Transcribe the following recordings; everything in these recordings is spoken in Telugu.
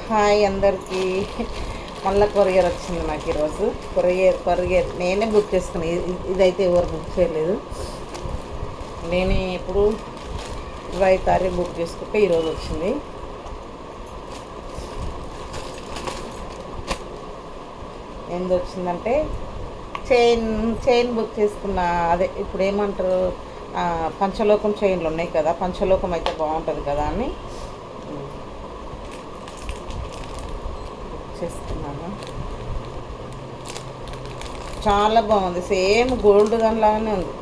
హాయ్ అందరికీ. మళ్ళీ కొరియర్ వచ్చింది నాకు ఈరోజు. కొరియర్ నేనే బుక్ చేసుకున్నాను. ఇదైతే ఎవరు బుక్ చేయలేదు. నేనే ఎప్పుడు 25 తారీఖు బుక్ చేసుకుంటే ఈరోజు వచ్చింది. ఎందు వచ్చిందంటే చైన్ బుక్ చేసుకున్న. అదే ఇప్పుడు ఏమంటారు, పంచలోకం చైన్లు ఉన్నాయి కదా, పంచలోకం అయితే బాగుంటుంది కదా అని చేసుకున్నాను. చాలా బాగుంది, సేమ్ గోల్డ్ లాగానే ఉంది.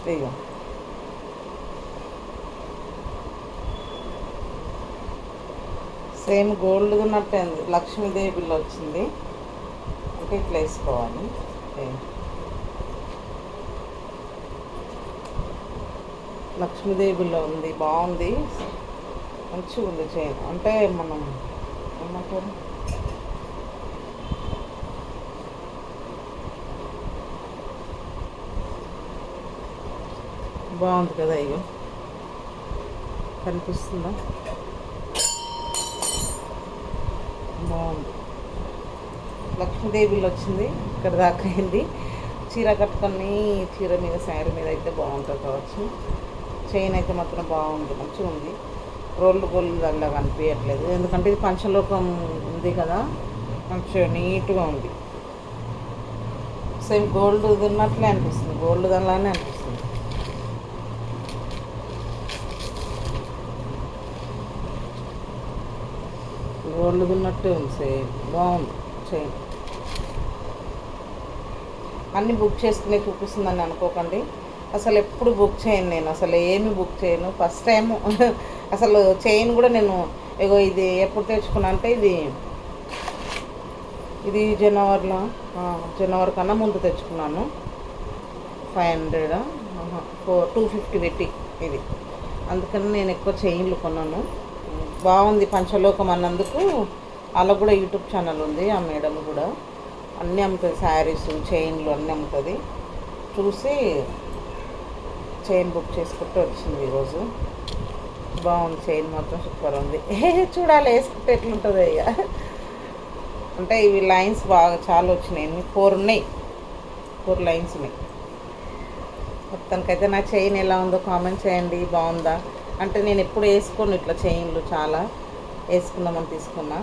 ఇదిగో సేమ్ గోల్డ్ ఉన్నట్టే ఉంది. లక్ష్మీదేవి బిల్ల వచ్చింది అంటే ఇట్లా వేసుకోవాలి. లక్ష్మీదేవి బిల్ల ఉంది, బాగుంది, మంచిగా ఉంది చైన్. అంటే మనం ఏమంటారు, బాగుంది కదా. ఇగో కనిపిస్తుందా, బాగుంది. లక్ష్మీదేవిలో వచ్చింది, ఇక్కడ దాకా అయింది. చీర కట్టుకొని చీర మీద శారీ మీద అయితే బాగుంటుంది కావచ్చు. చైన్ అయితే మాత్రం బాగుంది, మంచిగా ఉంది. రోళ్ళు గోళ్ళు అలా కనిపించట్లేదు, ఎందుకంటే ఇది పంచలోకం ఉంది కదా, మంచిగా నీట్గా ఉంది. సేమ్ గోల్డ్ ఉన్నట్లే అనిపిస్తుంది, గోల్డ్ దానిలానే అనిపిస్తుంది. గోల్డ్ ఉన్నట్టే ఉంది, సేమ్ బాగుంది చైన్. అన్నీ బుక్ చేసుకునే చూపిస్తుందని అనుకోకండి. అసలు ఎప్పుడు బుక్ చేయను నేను, అసలు ఏమి బుక్ చేయను. ఫస్ట్ టైము అసలు చైన్ కూడా నేను ఇగో ఇది ఎప్పుడు తెచ్చుకున్నా అంటే ఇది జనవరి కన్నా ముందు తెచ్చుకున్నాను. 500 250 పెట్టి ఇది. అందుకని నేను ఎక్కువ చైన్లు కొన్నాను. బాగుంది పంచలోకం అన్నందుకు. అలా కూడా యూట్యూబ్ ఛానల్ ఉంది, ఆ మేడం కూడా అన్నీ అమ్ముతుంది, శారీస్ చైన్లు అన్నీ అమ్ముతుంది. చూసి చైన్ బుక్ చేసుకుంటూ వచ్చింది ఈరోజు. బాగుంది చైన్ మాత్రం, సూపర్ ఉంది. చూడాలి వేసుకుంటే ఎట్లుంటుందో ఇక. అంటే ఇవి లైన్స్ బాగా చాలా వచ్చినాయి, 4 ఉన్నాయి, 4 లైన్స్ ఉన్నాయి. మొత్తానికైతే నా చైన్ ఎలా ఉందో కామెంట్ చేయండి. బాగుందా అంటే, నేను ఎప్పుడు వేసుకోను ఇట్లా చైన్లు, చాలా వేసుకుందామని తీసుకున్నా.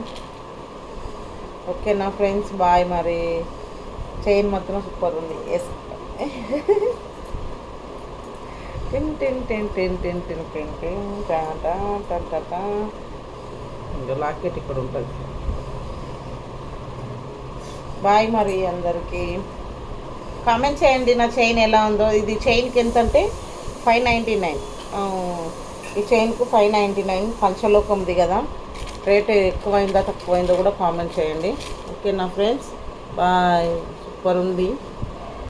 ఓకేనా ఫ్రెండ్స్, బాయ్. మరి చైన్ మాత్రం సూపర్ ఉంది, వేసుకుంటా. టిన్ టిన్ టిన్ టిన్ టిన్ టిన్ టిన్ టిన్ టాటా టాటా. ఇంకా లాకెట్ ఇక్కడ ఉంటుంది. బాయ్ మరి అందరికీ. కామెంట్ చేయండి నా చైన్ ఎలా ఉందో. ఇది చైన్కి ఎంత అంటే 599. ఈ చైన్కు 599. పంచలోకంది కదా, రేట్ ఎక్కువైందా తక్కువైందో కూడా కామెంట్ చేయండి. ఓకే నా ఫ్రెండ్స్, బాయ్. సూపర్ ఉంది.